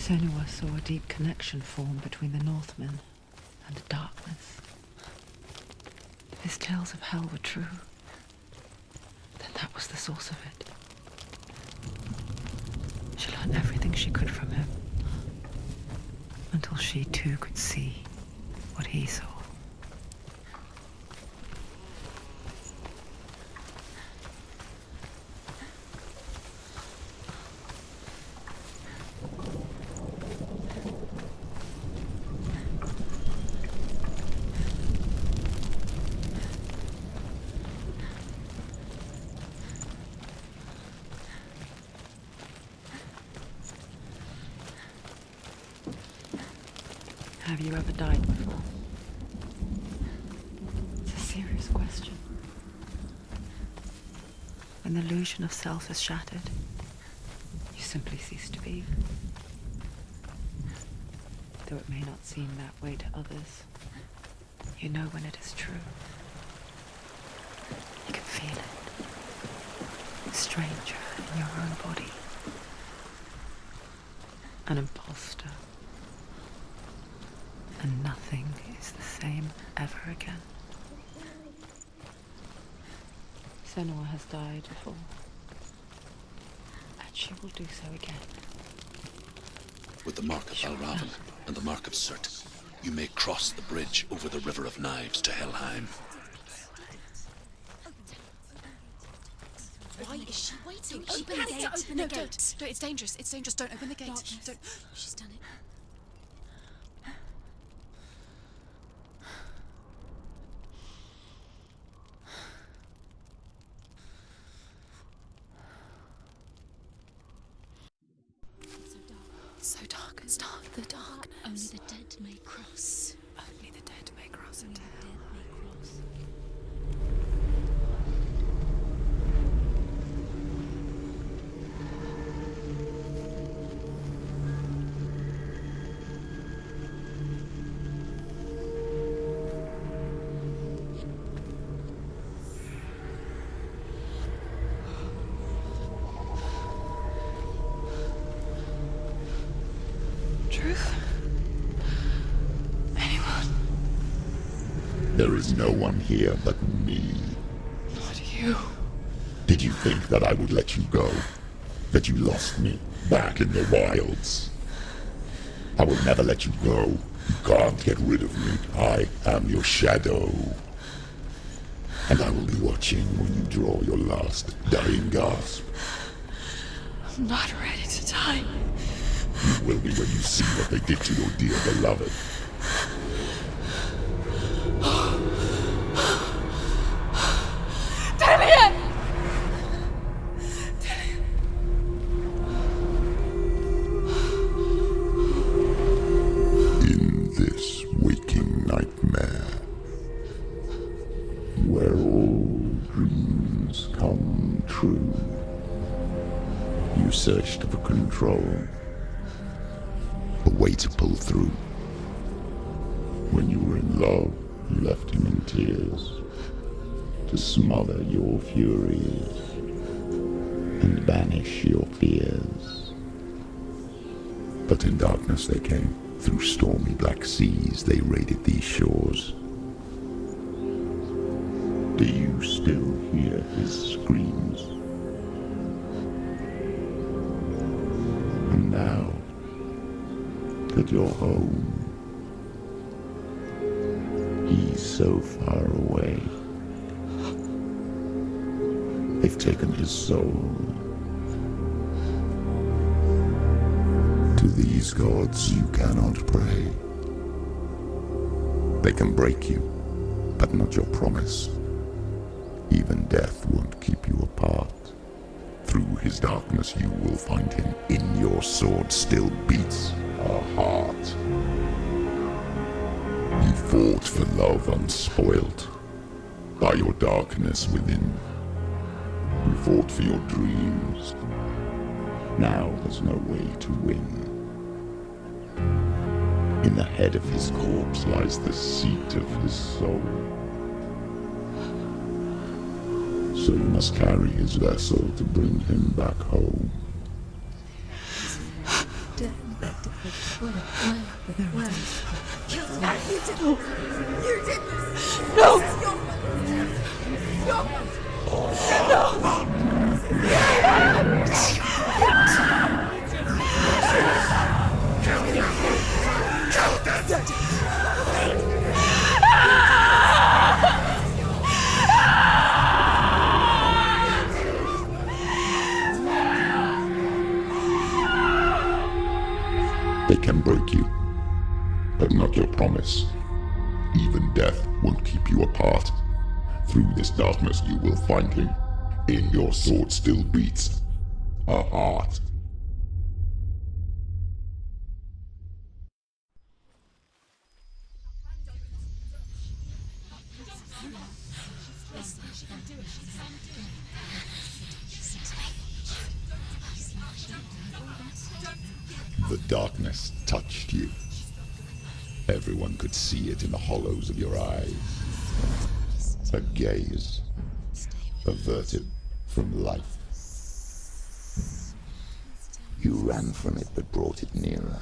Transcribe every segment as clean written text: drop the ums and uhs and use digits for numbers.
Senua saw a deep connection form between the Northmen and the darkness. If his tales of hell were true, then that was the source of it. She learned everything she could from him, until she too could see what he saw. Have you ever died before? It's a serious question. When the illusion of self is shattered, you simply cease to be. Though it may not seem that way to others, you know when it is true. You can feel it. A stranger in your own body. An imposter. And nothing is the same ever again. Senua has died before, and she will do so again. With the mark of Valravan and the mark of Surt, you may cross the bridge over the River of Knives to Helheim. Why is she waiting? She Open the has gate. to open the gate. Don't. It's dangerous. It's dangerous. Don't open the gate. Darkness. Don't. She's done it. It's so dark. It's dark. The darkness. Only the dead may cross. Only the dead may cross into hell. Truth? Anyone? There is no one here but me. Not you. Did you think that I would let you go? That you lost me back in the wilds? I will never let you go. You can't get rid of me. I am your shadow. And I will be watching when you draw your last dying gasp. I'm not ready to die. You will be when you see what they did to your dear beloved. In this waking nightmare, where all dreams come true, you searched for control. A way to pull through. When you were in love, you left him in tears to smother your furies and banish your fears. But in darkness they came. Through stormy black seas they raided these shores. Do you still hear his screams? And now that you're home, he's so far away. They've taken his soul. To these gods you cannot pray. They can break you, but not your promise. Even death won't keep you apart. Through his darkness you will find him. In your sword still beats a heart. You fought for love unspoilt by your darkness within. You fought for your dreams. Now there's no way to win. In the head of his corpse lies the seat of his soul. So you must carry his vessel to bring him back home. Dead. They can break you, but not your promise. Even death won't keep you apart. Through this darkness you will find him. In your sword still beats a heart. The darkness touched you. Everyone could see it in the hollows of your eyes. A gaze averted from life. You ran from it but brought it nearer.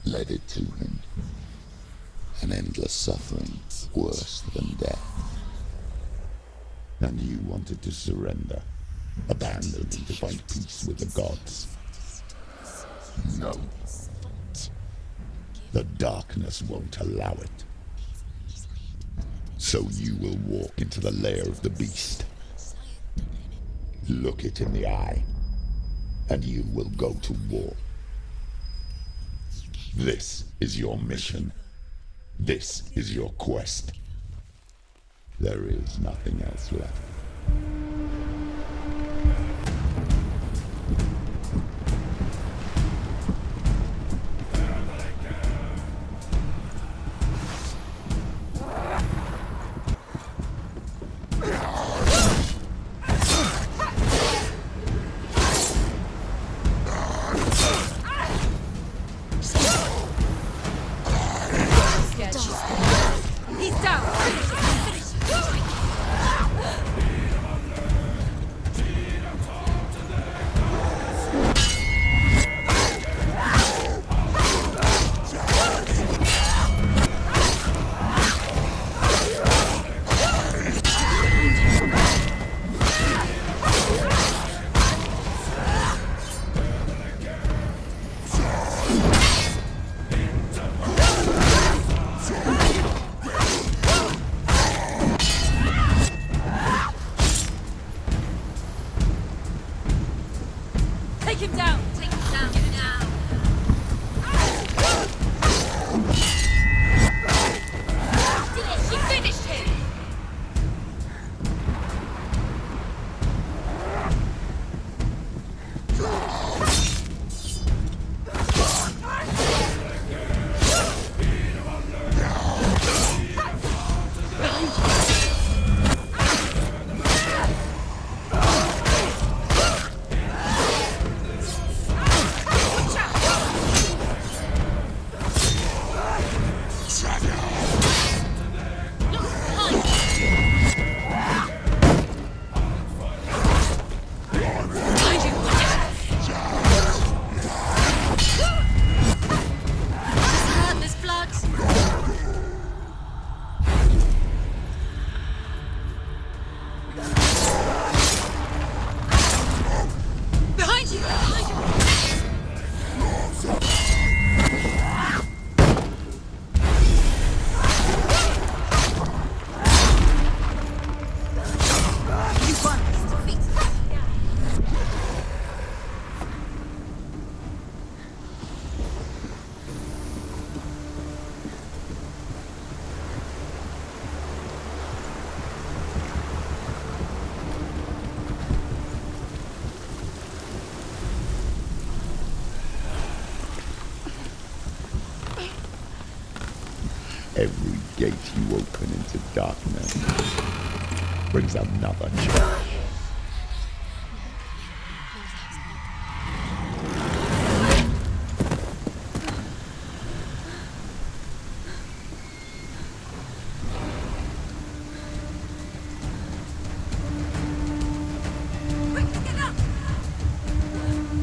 Led it to him. An endless suffering worse than death. And you wanted to surrender. Abandon to find peace with the gods. No. The darkness won't allow it. So you will walk into the lair of the beast. Look it in the eye, and you will go to war. This is your mission. This is your quest. There is nothing else left. Take him down! Take him down! Get him down! She finished him! Every gate you open into darkness brings another challenge.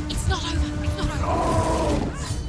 It's not over. It's not over.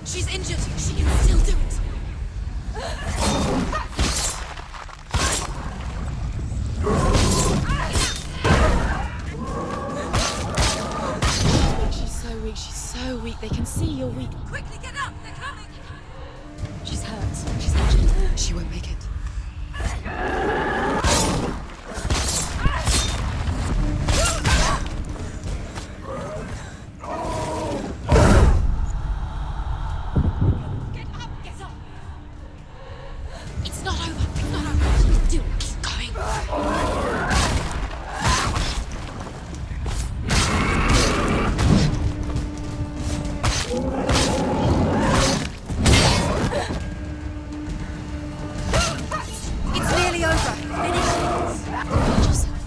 She's injured. She can still do it. She's so weak. She's so weak. They can see you're weak. Quickly get up! They're coming! She's hurt. She's injured. She won't make it. Get up! Get up! It's not over. It's not over. She can do it. Keep going. It's nearly over. Finish it. Hold yourself.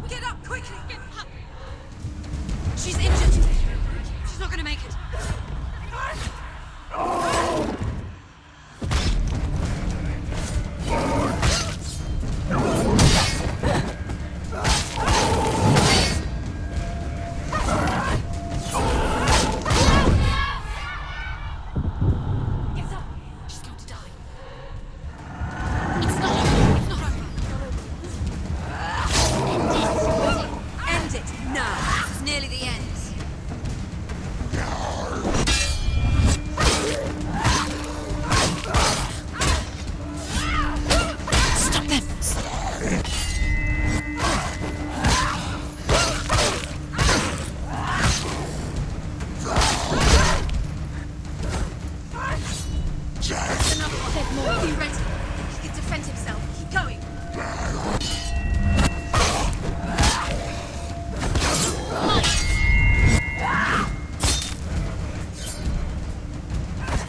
Get up quickly! Get up! She's injured. She's not gonna make it. Get up! She's going to die. It's not over. It's not over. End it now! This is nearly the end. Stop them. Enough. There's more. Be ready. He can defend himself. Keep going.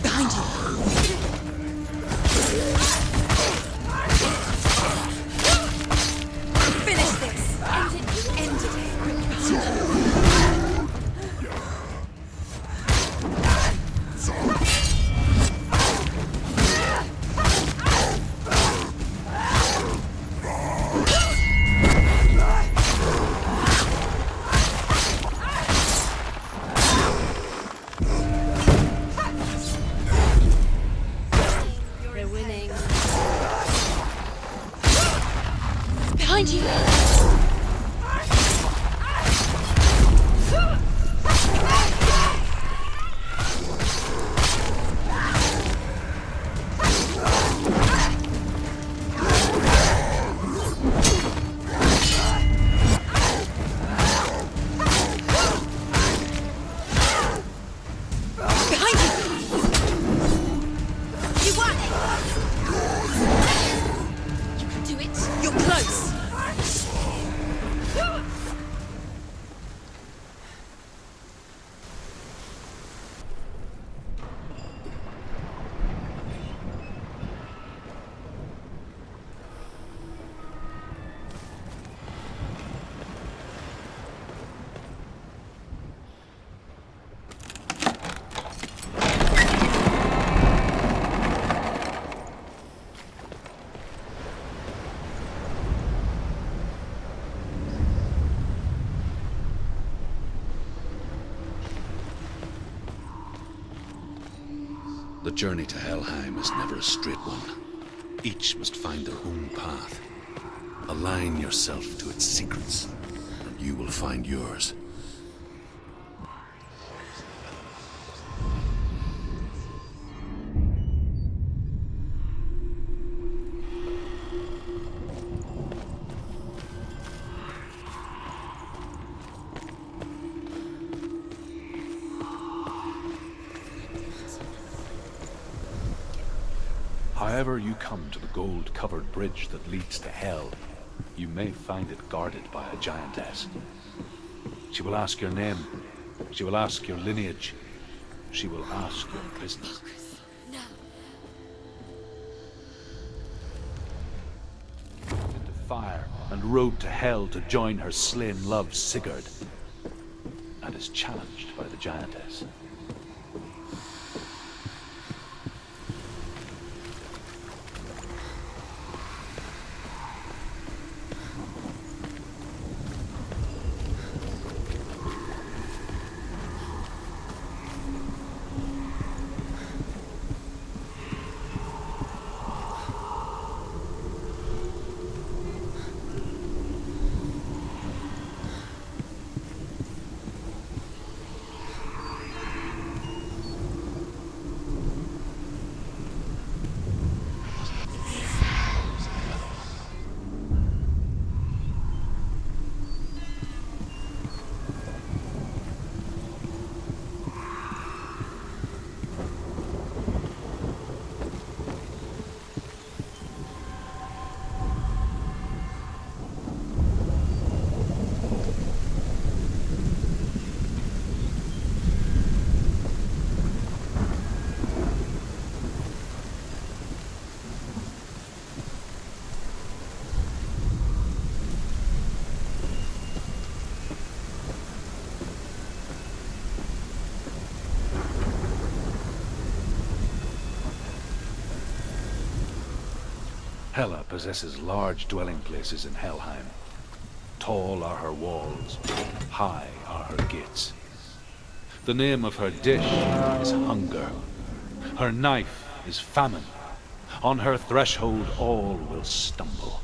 Behind you. Finish this. End it. End it. They're winning. Behind you. Behind you. You won it. You can do it. You're close. The journey to Helheim is never a straight one. Each must find their own path. Align yourself to its secrets, and you will find yours. However you come to the gold-covered bridge that leads to Hell, you may find it guarded by a giantess. She will ask your name. She will ask your lineage. She will ask your business. No. Into fire and rode to Hell to join her slain love Sigurd, and is challenged by the giantess. Hela possesses large dwelling places in Helheim. Tall are her walls, high are her gates. The name of her dish is hunger. Her knife is famine. On her threshold all will stumble.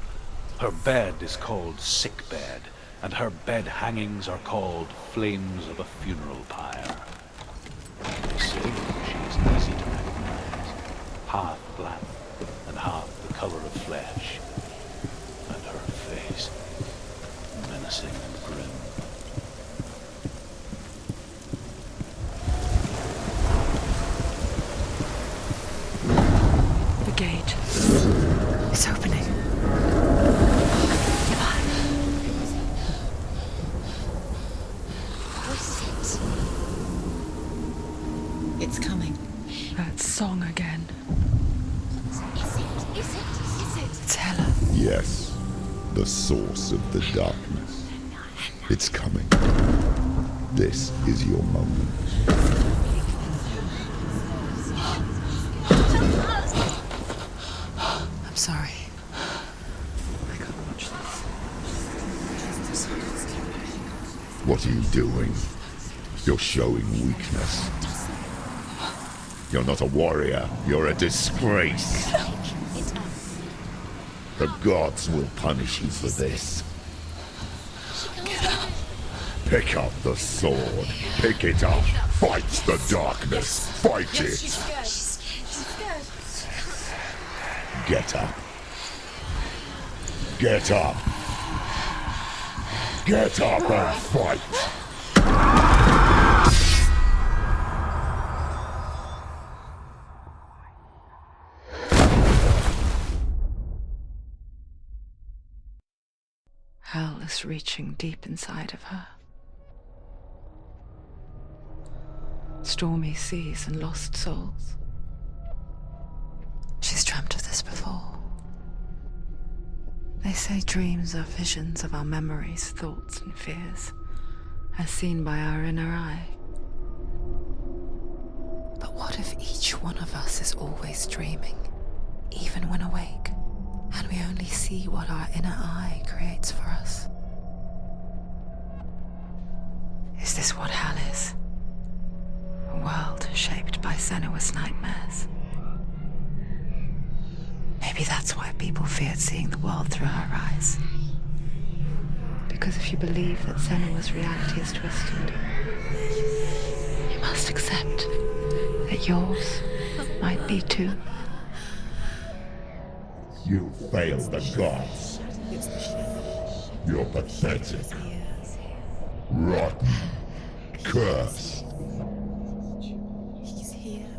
Her bed is called sick bed, and her bed hangings are called flames of a funeral pyre. They say she is easy to recognize, half black and half the color of flesh, and her face menacing and grim. The gate. It's opening. It's coming. That song again. Is it? It's Hela. Yes, the source of the darkness. It's coming. This is your moment. I'm sorry. I can't watch this. What are you doing? You're showing weakness. You're not a warrior. You're a disgrace. The gods will punish you for this. Pick up the sword. Pick it up. Fight the darkness. Fight it. She's scared. Get up. Get up. Get up and fight. Hell is reaching deep inside of her. Stormy seas and lost souls. She's dreamt of this before. They say dreams are visions of our memories, thoughts, and fears, as seen by our inner eye. But what if each one of us is always dreaming, even when awake, and we only see what our inner eye creates for us? Is this what hell is? A world shaped by Senua's nightmares. Maybe that's why people feared seeing the world through her eyes. Because if you believe that Senua's reality is twisted, you must accept that yours might be too. You failed the gods. You're pathetic. Rotten. Cursed.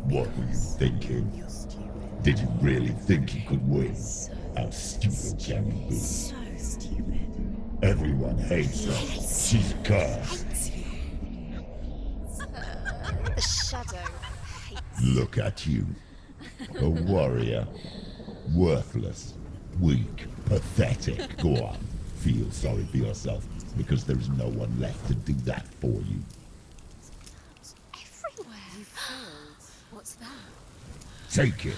What were you thinking? Did you really think you could win? How stupid can you be? So stupid. Everyone hates her. She's cursed. The shadow. Look at you. A warrior. Worthless. Weak. Pathetic. Go on. Feel sorry for yourself, because there is no one left to do that for you. Everywhere. You failed. What's that? Take it.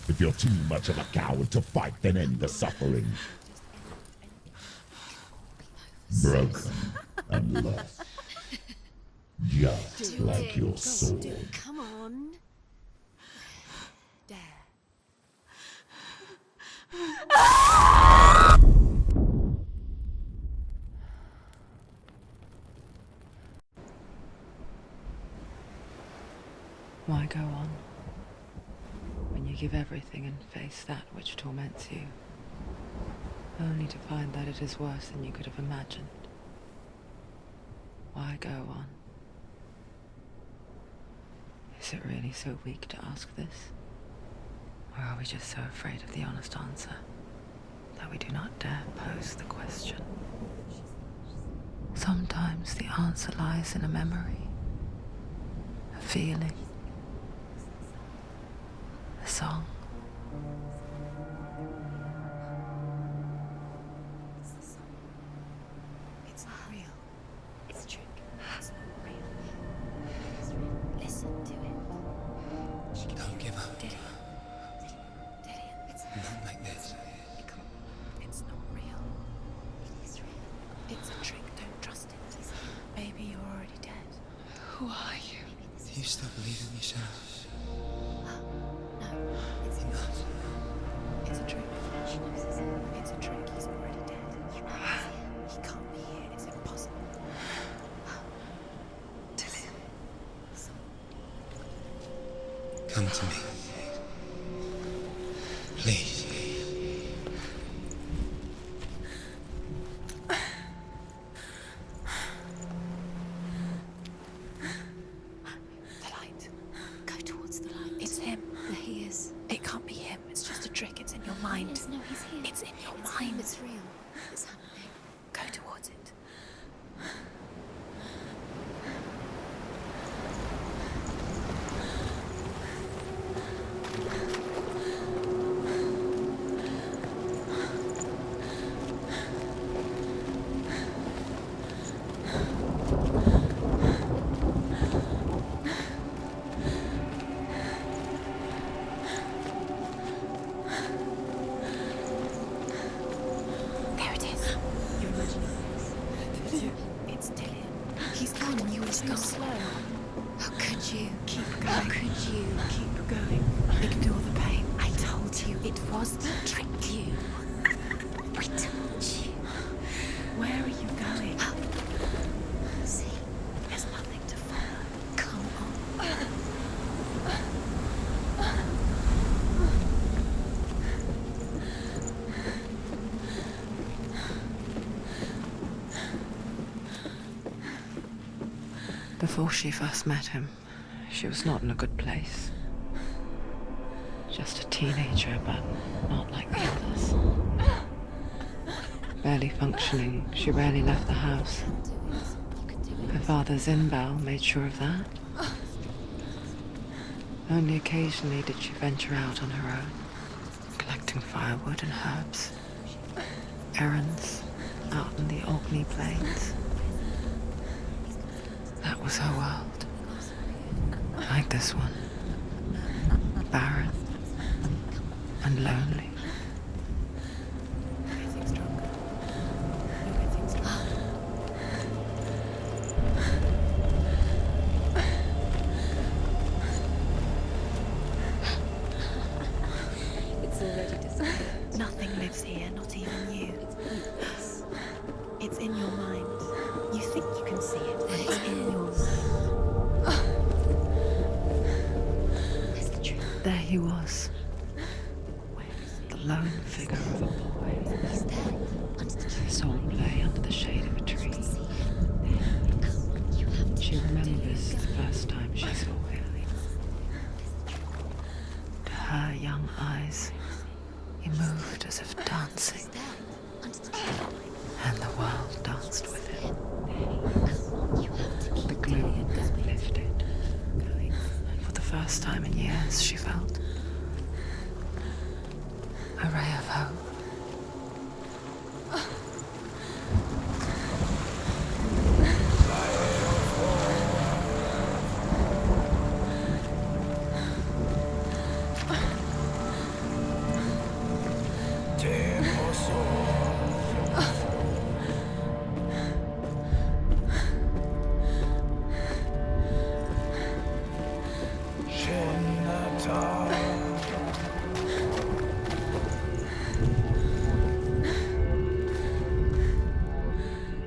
If you're too much of a coward to fight, then end the suffering. Broken and lost. Just like your sword. Come on. Dare. Why go on when you give everything and face that which torments you, only to find that it is worse than you could have imagined? Why go on? Is it really so weak to ask this? Or are we just so afraid of the honest answer that we do not dare pose the question? Sometimes the answer lies in a memory, a feeling, a song. It's not real. It's a trick. It's not real. It's real. Listen to it. Don't give up. Daddy. Daddy. It's Who are you? Do you still believe in yourself? No, it's Enough. It's a trick. She knows it's a trick. He's already dead. He can't be here. It's impossible. Tilly. Come to me. Please. The light. Go towards the light. It's him. There he is. It can't be him. It's just a trick. It's in your mind. Yes, no, he's here. It's in your It's mind. him, it's real. It's happening. Go towards it. There it is. You're imagining this. It's Dillian. He's gone and you were too slow. How could you? Keep going. How could you? Keep going. Ignore the pain. I told you it was to trick you. I told you. Where are you going? See, There's nothing to follow. come on. Before she first met him, she was not in a good place. Just a teenager, but not like the others. Barely functioning, she rarely left the house. You can do it. Her father Zinbal made sure of that. Only occasionally did she venture out on her own, collecting firewood and herbs. Errands out in the Orkney Plains. That was her world. Like this one. Barren and lonely. Getting stronger. You're getting stronger. It's already disappeared. Nothing lives here, not even you. It's in your mind. You think you can see it, but it's in your mind. Where's the truth? There he was. The lone figure of a boy. He's there. Under the tree. His soul lay under the shade of a tree. See him. Come, you have to. She remembers the first time she saw him. To her young eyes, he moved as if dancing, He's there. Under the tree. and the world danced with him. Come, you have to keep The gloom lifted, and for the first time in years, she felt a ray of hope.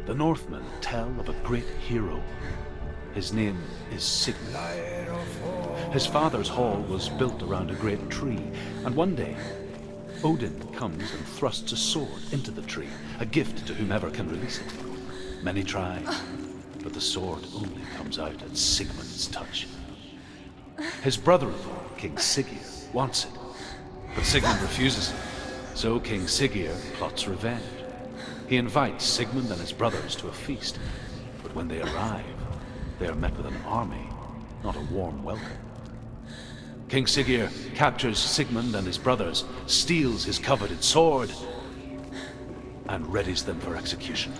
The Northmen tell of a great hero. His name is Sigmund. His father's hall was built around a great tree, and one day Odin comes and thrusts a sword into the tree, a gift to whomever can release it. Many try, but the sword only comes out at Sigmund's touch. His brother-in-law, King Siggeir, wants it, but Sigmund refuses it. So King Siggeir plots revenge. He invites Sigmund and his brothers to a feast, but when they arrive, they are met with an army, not a warm welcome. King Siggeir captures Sigmund and his brothers, steals his coveted sword, and readies them for execution.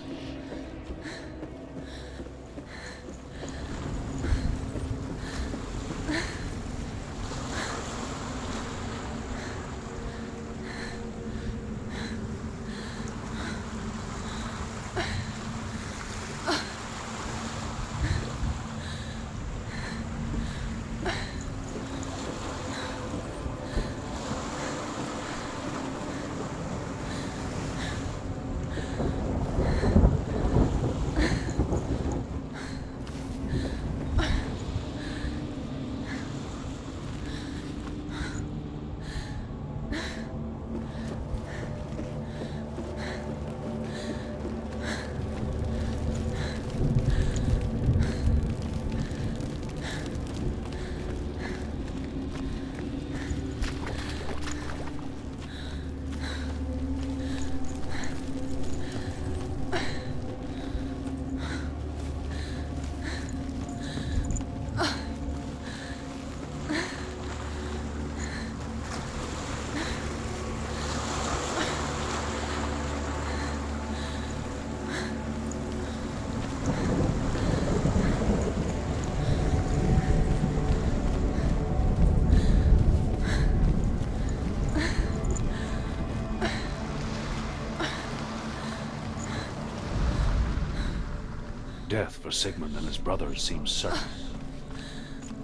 death for Sigmund and his brothers seems certain.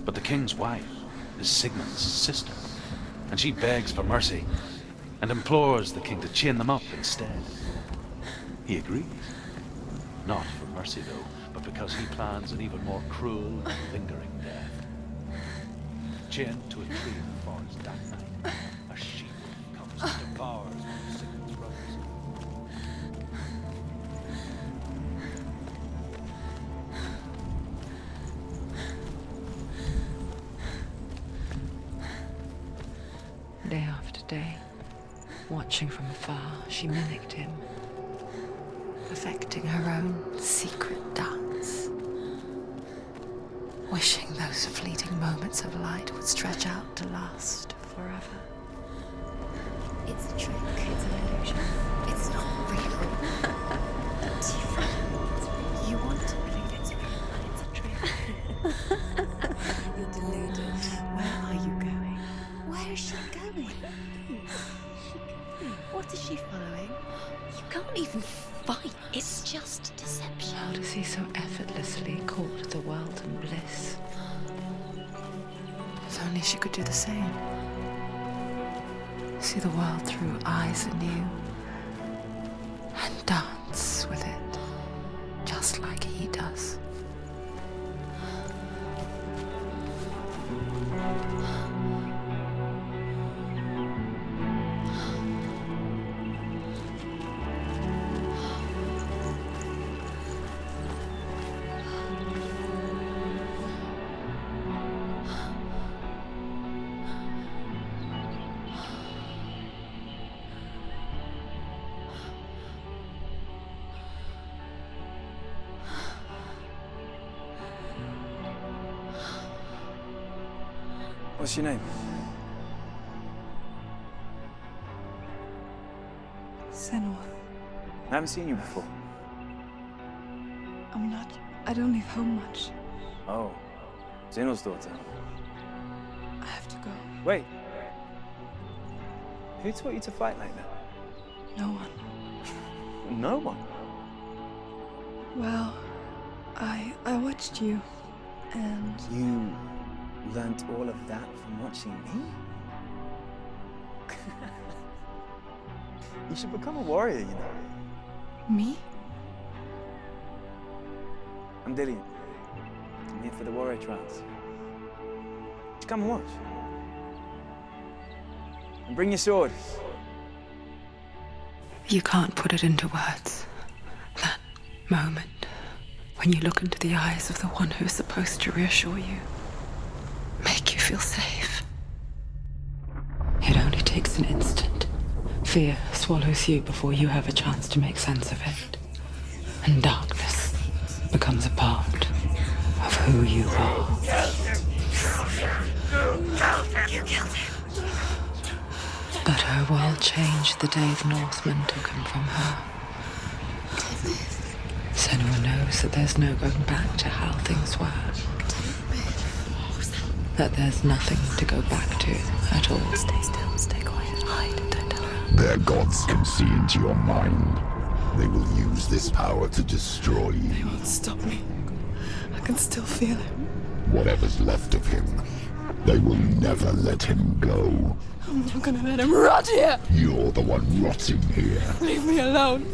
But the king's wife is Sigmund's sister, and she begs for mercy and implores the king to chain them up instead. He agrees. Not for mercy, though, but because he plans an even more cruel and lingering death. Chained to a tree in the forest that night, a she-wolf comes and devours one of Sigmund's brothers. Day after day, watching from afar, she mimicked him, perfecting her own secret dance, wishing those fleeting moments of light would stretch out to last forever. It's a trick. It's an illusion. It's not real. You want to believe it's real, but it's a trick. You're deluded. Where are you going? Where is she going? What is she following? You can't even fight. It's just deception. How does he so effortlessly court the world and bliss? If only she could do the same. See the world through eyes anew and dance with it, just like he does. What's your name? Senua. I haven't seen you before. I don't leave home much. Oh, Zenua's daughter. I have to go. Wait. Who taught you to fight like that? No one. No one. Well, I watched you, and You learnt all of that from watching me? You should become a warrior, you know. me? I'm Dillian. I'm here for the warrior trials. Just come and watch. And bring your sword. You can't put it into words. That moment when you look into the eyes of the one who's supposed to reassure you, make you feel safe. It only takes an instant. Fear swallows you before you have a chance to make sense of it. And darkness becomes a part of who you are. You killed him. But her world changed the day the Northmen took him from her. Senua knows that there's no going back to how things were. That there's nothing to go back to at all. Stay still, stay quiet, hide, don't tell her. Their gods can see into your mind. They will use this power to destroy They you. won't stop me. I can still feel him. Whatever's left of him, they will never let him go. I'm not gonna let him rot here. You're the one rotting here. Leave me alone.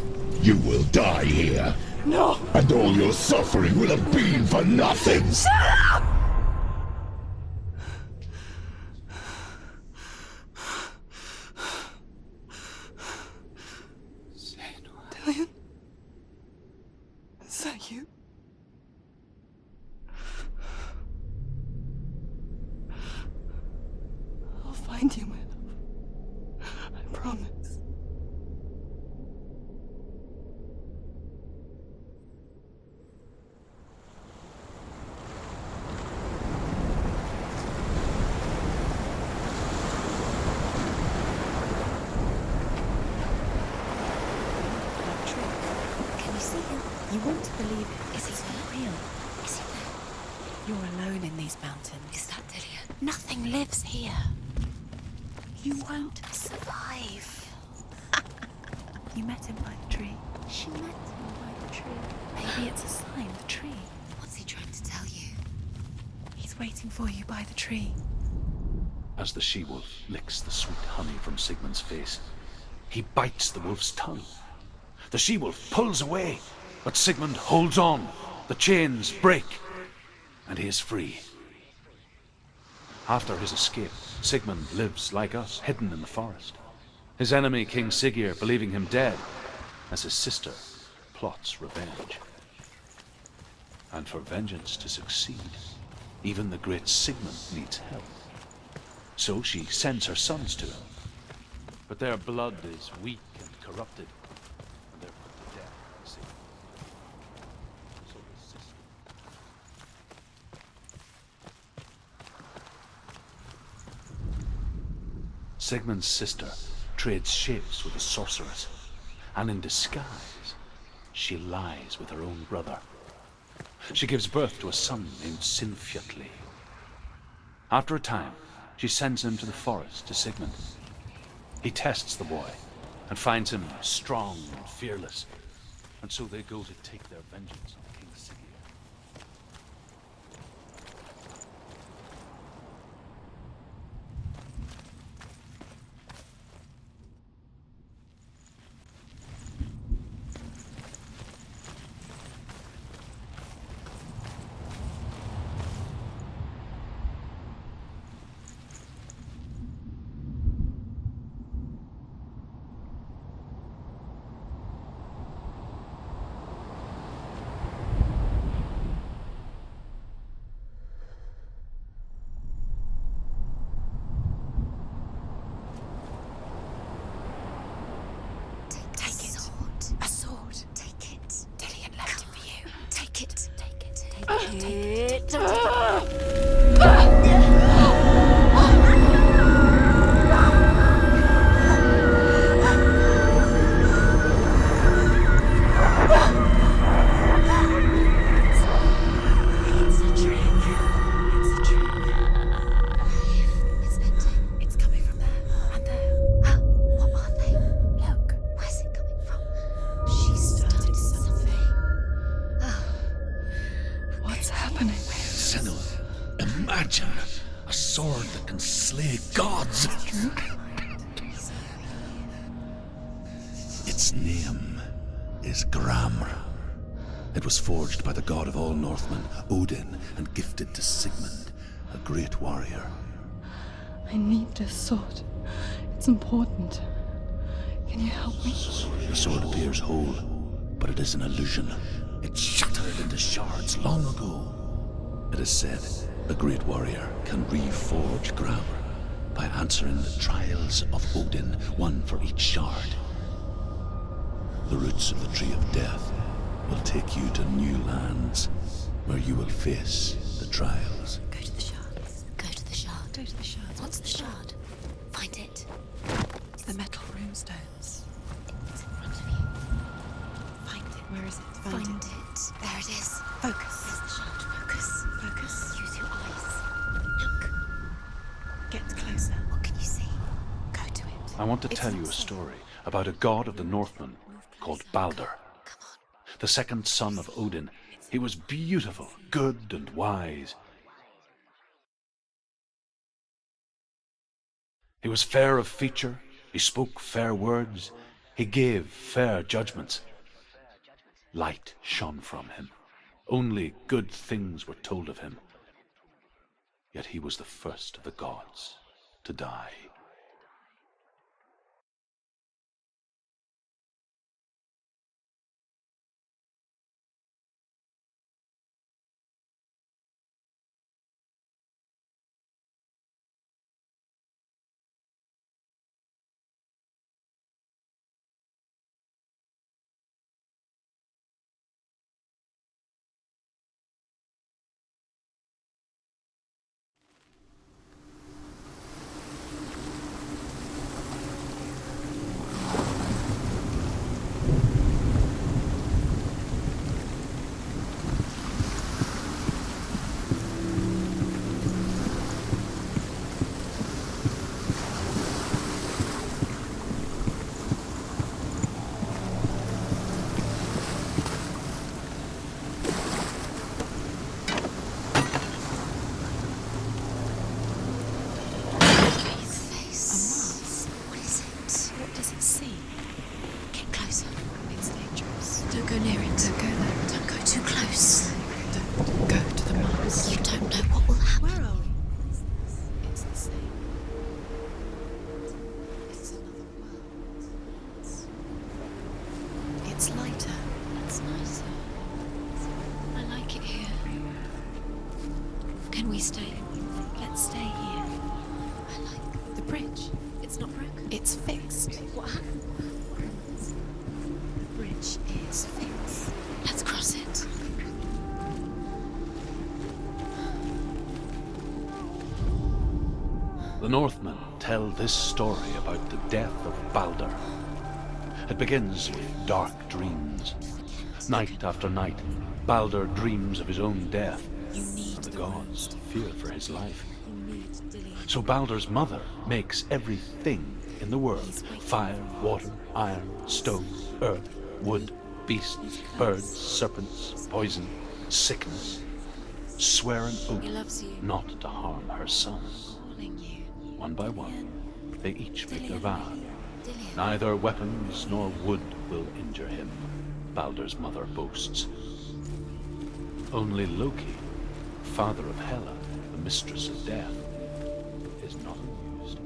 You will die here. No. And all your suffering will have been for nothing. Dillian? Is that you? I'll find you, my love. I promise. Can you see him? You want to believe it. Is he not real? Is he there? You're alone in these mountains. Is that Dillian? Nothing lives here. You won't survive. You met him by the tree. She met him by the tree. Maybe it's a sign, the tree. What's he trying to tell you? He's waiting for you by the tree. As the she-wolf licks the sweet honey from Sigmund's face, he bites the wolf's tongue. The she-wolf pulls away, but Sigmund holds on. The chains break, and he is free. After his escape, Sigmund lives like us, hidden in the forest. His enemy, King Siggeir, believing him dead, as his sister plots revenge. And for vengeance to succeed, even the great Sigmund needs help. So she sends her sons to him. But their blood is weak and corrupted, and they're put to death by Sigmund. So his sister... Sigmund's sister trades shapes with a sorceress, and in disguise, she lies with her own brother. She gives birth to a son named Sinfjotli. After a time, she sends him to the forest to Sigmund. He tests the boy and finds him strong and fearless, and so they go to take their vengeance on King Siggeir. A sword. Take it. Dillian left it for you. Take it. Take it. Take it. It's a trick. It's a trick. It's ending. It's coming from there and there. What are they? Look. Where's it coming from? She Started started something. something. What's happening? Senua, imagine a sword that can slay gods. Its name is Gramr. It was forged by the god of all Northmen, Odin, and gifted to Sigmund, a great warrior. I need this sword. It's important. Can you help me? The sword appears whole, but it is an illusion. It shattered into shards long ago. It is said a great warrior can reforge Gramr by answering the trials of Odin, one for each shard. The roots of the Tree of Death will take you to new lands where you will face the trials. Go to the shards. Go to the shard. Go to the shards. What's the shard? Find it. It's the metal runestones. It's in front of you. Find it. Where is it? Find it. There it is. Focus. There's the shard. Focus. Focus. Use your eyes. Look. Get closer. What can you see? Go to it. I want to It's tell you a not safe. story about a god of the Northmen called Balder. Come on. The second son of Odin. He was beautiful, good, and wise. He was fair of feature, he spoke fair words, he gave fair judgments. Light shone from him. Only good things were told of him. Yet he was the first of the gods to die. Can we stay? Let's stay here. I like The bridge. it's not broken. It's fixed. What happened? The bridge is fixed. Let's cross it. The Northmen tell this story about the death of Balder. It begins with dark dreams. Night after night, Balder dreams of his own death, You need and the the gods fear for his life. You need Dillian. So Balder's mother makes everything in the world: fire, water, iron, stone, earth, wood, beasts, birds, serpents, poison, sickness, swear an He oath loves you. not to harm her son. Calling you. One by one, they each make their vow. Dillian. Neither weapons nor wood will injure him, Balder's mother boasts. Only Loki, father of Hela, the mistress of death, is not amused.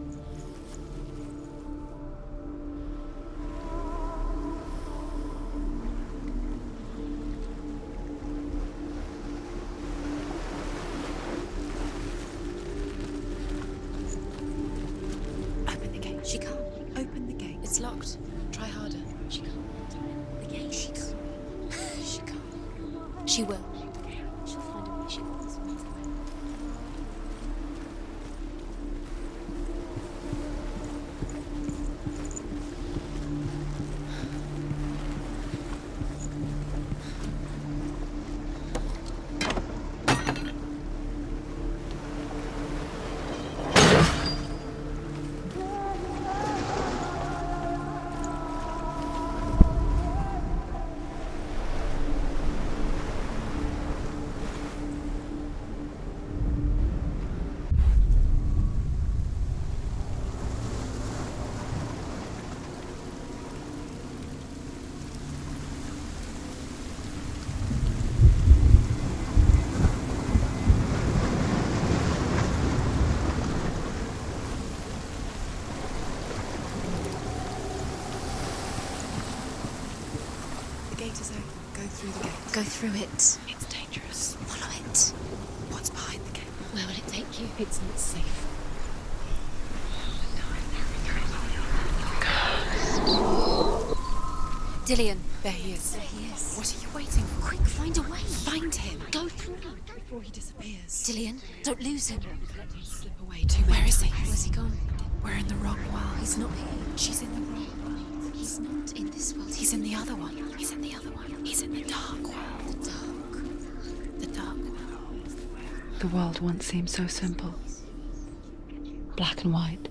Open the gate. She can't. Open the gate. It's locked. Try harder. She can't. The gate. She can't. She can't. She will. She'll find a way. She will. The gate is open. Go through the gate. Go through it. It's dangerous. Follow it. What's behind the gate? Where will it take you? It's not safe. Dillian. There he is. There he is. What are you waiting for? Quick, find a way. Find him. Go through. Before he disappears. Dillian, don't lose him. Let him slip away too many Where is he? times. Where's he gone? We're in the wrong world. He's not here. She's in the wrong world. He's not in this world. He's in the other one. He's in the other one. He's in the dark world. the dark. The dark world. The world once seemed so simple. Black and white.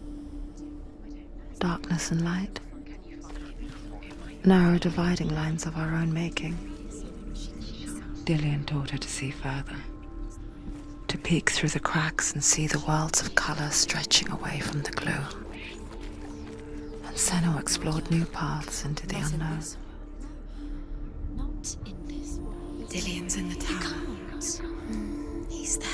Darkness and light. Narrow dividing lines of our own making. Dillian taught her to see further. To peek through the cracks and see the worlds of colour stretching away from the gloom. And Senua explored new paths into the unknown. Not in this world. Dillian's in the tower. Can't. He's there.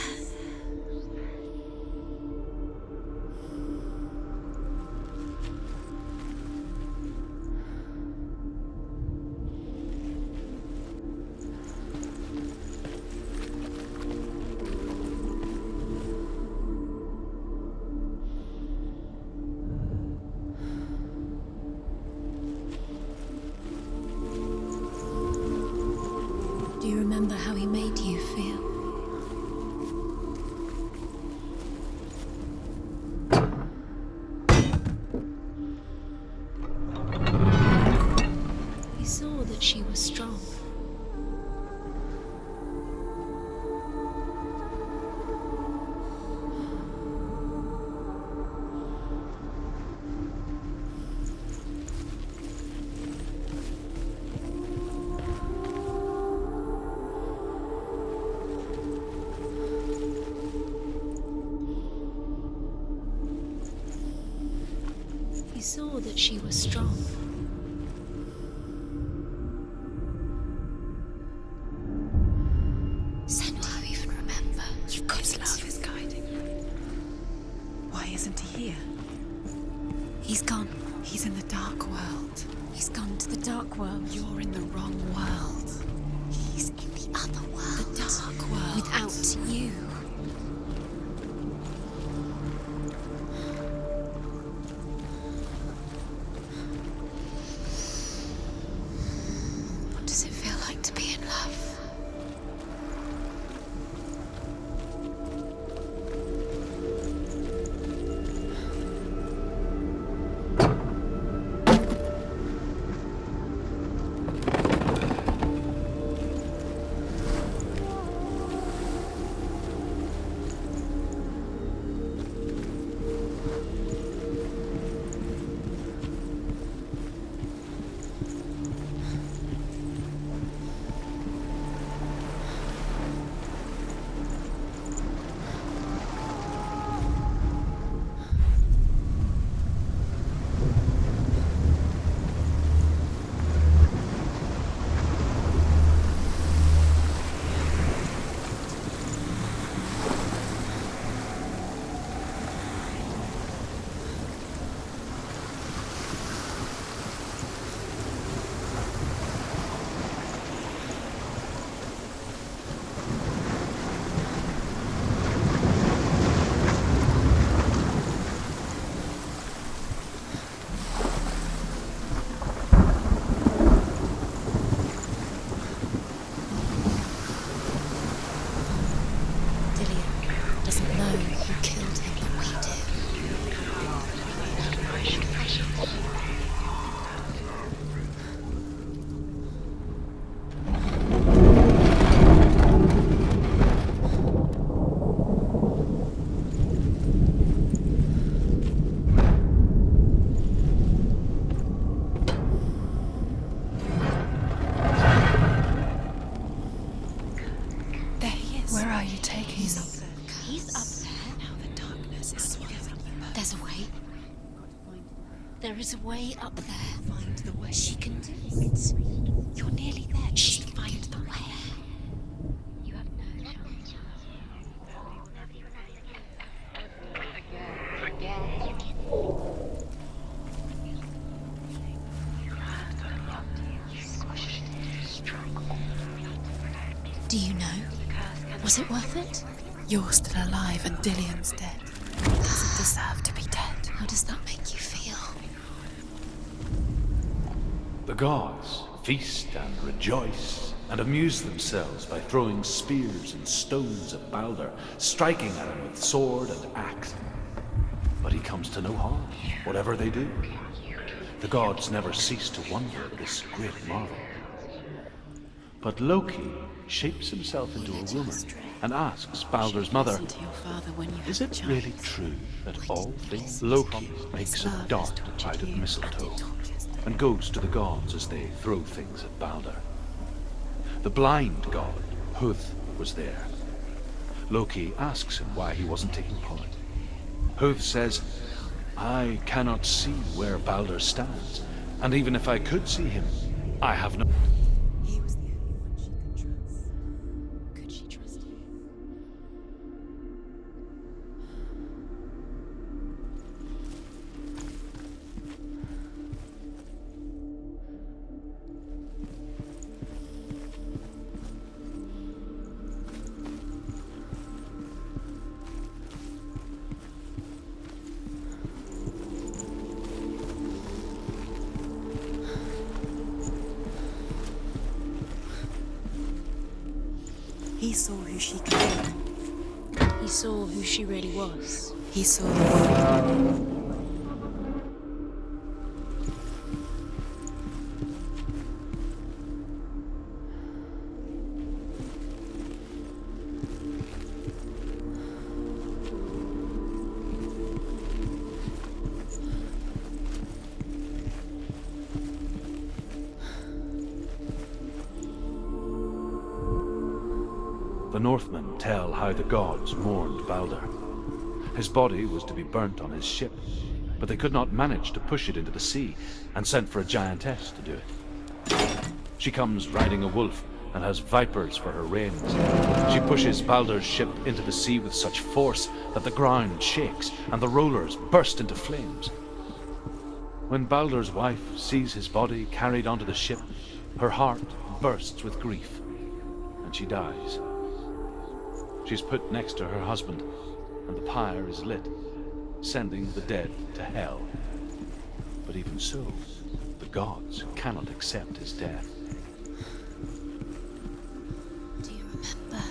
Do you remember how he made you feel? He saw that she was strong. He saw that she was strong. Senua, you even remember? You've got his love is guiding you. Why isn't he here? He's gone. He's in the dark world. He's gone to the dark world. You're in the wrong world. He's in the other world. The dark world. Without you. know who killed him, but we do. There he is. Where are you taking He's me? up there. He's up there. Now the darkness is swallowing them. There's a way. There is a way up there. Find the way. She can do it. You're nearly there. Just find the way. You have no chance. Do you know? Was it worth it? You're still alive and Dillian's dead. He doesn't deserve to be dead. How does that make you feel? The gods feast and rejoice and amuse themselves by throwing spears and stones at Balder, striking at him with sword and axe. But he comes to no harm, whatever they do. The gods never cease to wonder at this great marvel. But Loki shapes himself into a woman and asks Balder's mother, Listen to your father when you have is a it chance. really true that all things Loki makes a Love has dart tortured out of you, mistletoe and it tortures them. and goes to the gods as they throw things at Balder? The blind god, Huth, was there. Loki asks him why he wasn't taking part. Huth says, I cannot see where Balder stands, and even if I could see him, I have no... He was the only one she could trust. Could she trust him? He saw who she could be. He saw who she really was. He saw the warrior. The Northmen tell how the gods mourned Balder. His body was to be burnt on his ship, but they could not manage to push it into the sea, and sent for a giantess to do it. She comes riding a wolf and has vipers for her reins. She pushes Balder's ship into the sea with such force that the ground shakes and the rollers burst into flames. When Balder's wife sees his body carried onto the ship, her heart bursts with grief, and she dies. She's put next to her husband, and the pyre is lit, sending the dead to hell. But even so, the gods cannot accept his death. Do you remember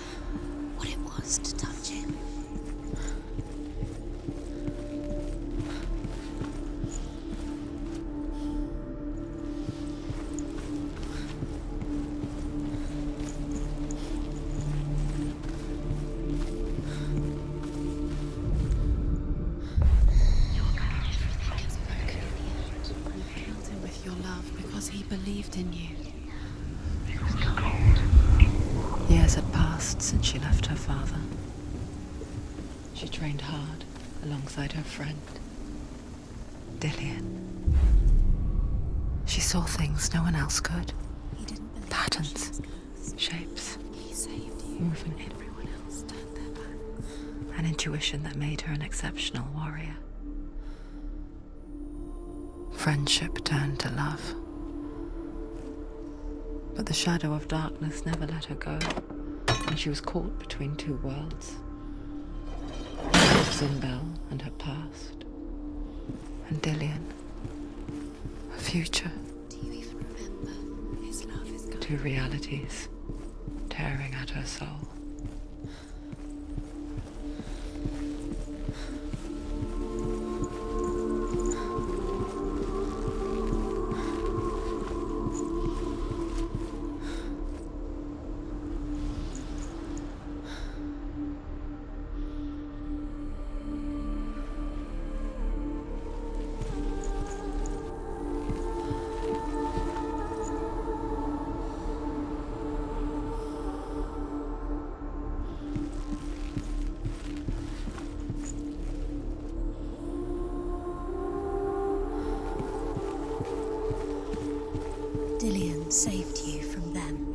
what it was to touch him? You killed him with your love because he believed in you. Years had passed since she left her father. She trained hard alongside her friend, Dillian. She saw things no one else could. He didn't believe Patterns, she was cursed. shapes, He saved you. movement, Everyone else turned their backs. an intuition that made her an exceptional warrior. Friendship turned to love. But the shadow of darkness never let her go, and she was caught between two worlds. Zimbel and her past, and Dillian, her future. Do you even remember? His love is gone. Two realities tearing at her soul. Dillian saved you from them.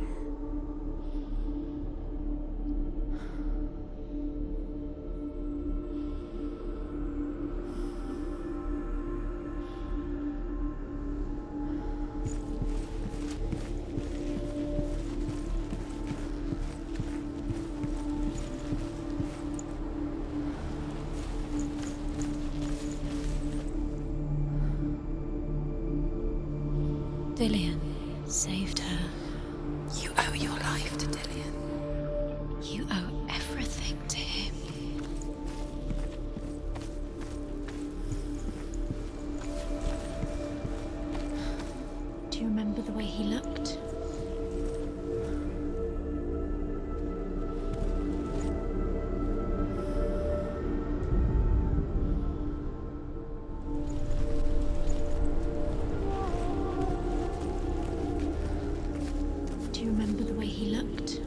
Dillian saved her. You owe your life to Dillian. You owe everything to him. Do you remember the way he looked? Do you remember the way he looked?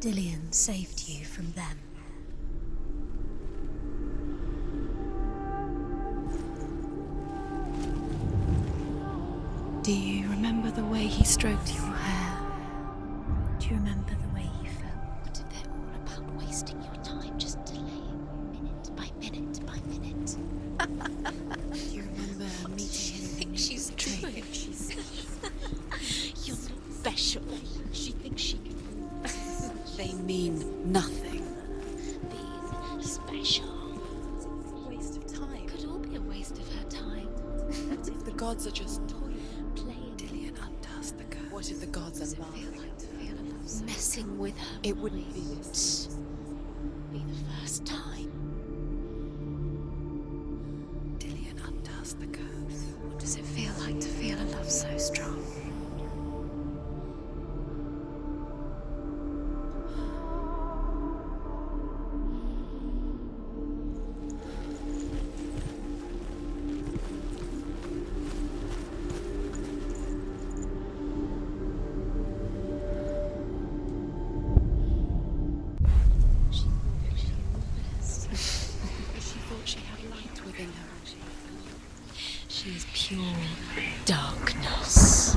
Dillian saved you from them. Do you remember the way he stroked your hair? Do you remember the way he felt? What if they're all about wasting your time, just delaying minute by minute by minute? Do you remember meeting him? Think she's doing? You're not special. She thinks she can. They mean nothing. Being special. Waste of time. Could all be a waste of her time. What if the gods are just Playing. Dillian undoes the curse? What if the gods Does are it feel laughing? like to feel a love so messing with her? It wouldn't be this. Be the first time. Dillian undoes the curse. What does it feel like to feel a love so strong? She thought she had light within her. She is pure darkness.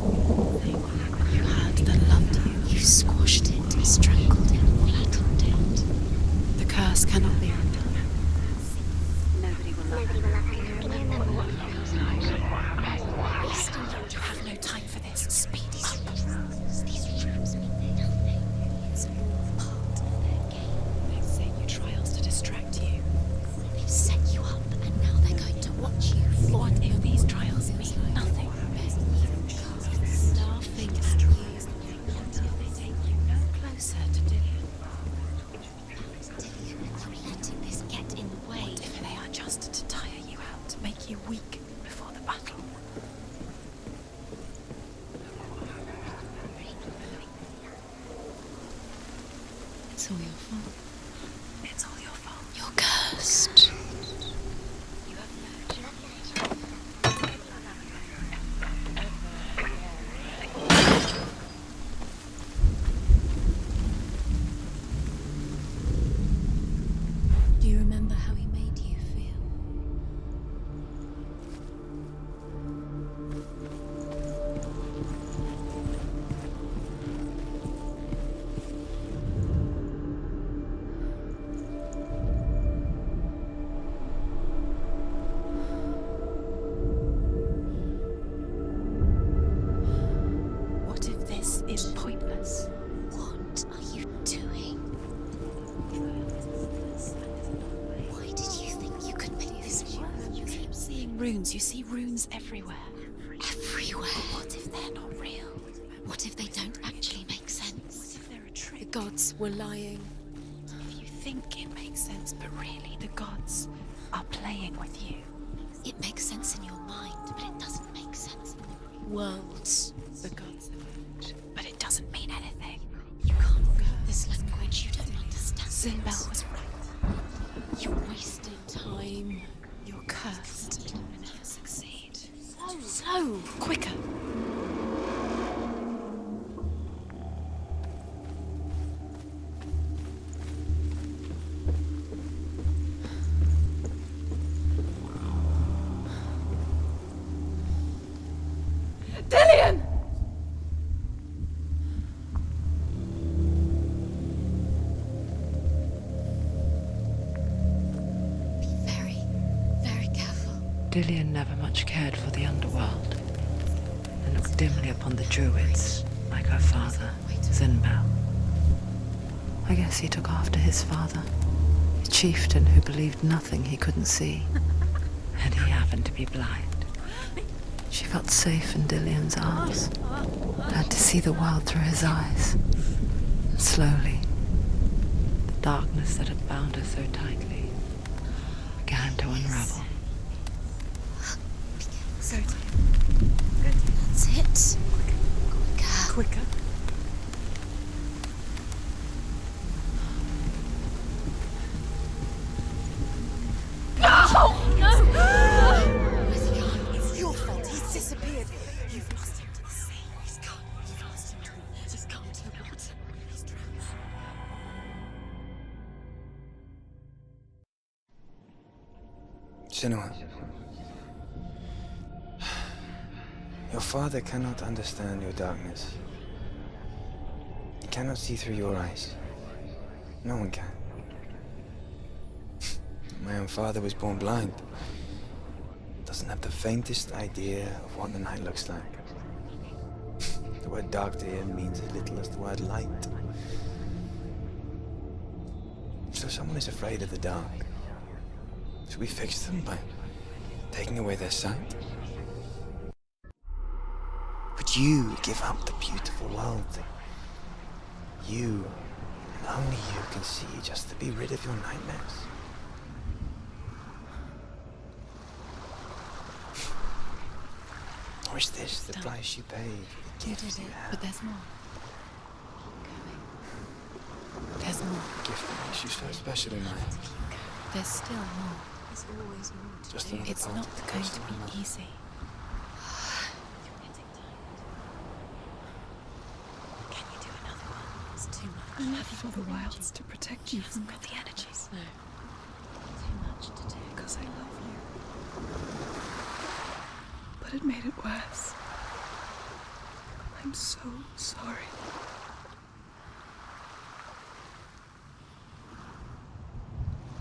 You had that loved you. You squashed it, strangled it, flattened it. The curse cannot be undone. Nobody will love her. Can you remember what love was like? You have no time for this. Speed up. These rooms mean nothing. It's all part of their game. They've set you trials to distract you. They've set you up, and now they're going to watch you. What if these trials mean nothing? Laughing at you. What if they take you no closer to Dillian? Dillian, you're letting this get in the way. What if they are just to tire you out, to make you weak before the battle? It's all your fault. It's all your fault. You're cursed. You have no Do you remember how he made you feel? What if this is pointless? What are you doing? Why did you think you could make this work? You keep seeing runes. You see runes everywhere. Everywhere. What if they're not real? What if they don't actually make sense? What if they're a trick? The gods were lying. If you think it makes sense, but really the gods are playing with you. It makes sense in your mind, but it doesn't make sense in the real Worlds the gods have owned, but it doesn't mean anything. You can't read this language, you don't understand. Sinbel was right. You're wasting time. You're cursed. You'll never succeed. So, quicker. Dillian! Be very, very careful. Dillian never much cared for the underworld, and looked dimly upon the druids, like her father, Sinbel. I guess he took after his father, a chieftain who believed nothing he couldn't see, and he happened to be blind. She felt safe in Dillian's arms, had to see the world through his eyes. And slowly, the darkness that had bound her so tightly began to unravel. That's it. Quicker. Quicker. It's your fault. He's disappeared. You've lost him to the sea. He's gone. You've lost him to the... He's gone to the water. He's drowned. Senua, your father cannot understand your darkness. He cannot see through your eyes. No one can. My own father was born blind. Doesn't have the faintest idea of what the night looks like. The word dark to him means as little as the word light. So someone is afraid of the dark. Should we fix them by taking away their sight? Would you give up the beautiful world that you, and only you, can see just to be rid of your nightmares? Or is this the price you pay for the gifts you have? But there's more. There's more. The gift that makes you so special in life. There's still more. There's always more to Just do. another It's part not of the going cost to of my life. be easy. You're getting tired. Can you do another one? It's too much. Enough for the wilds to protect you from Got the energies. No. Too much to do. because I love you. But it made it worse. I'm so sorry.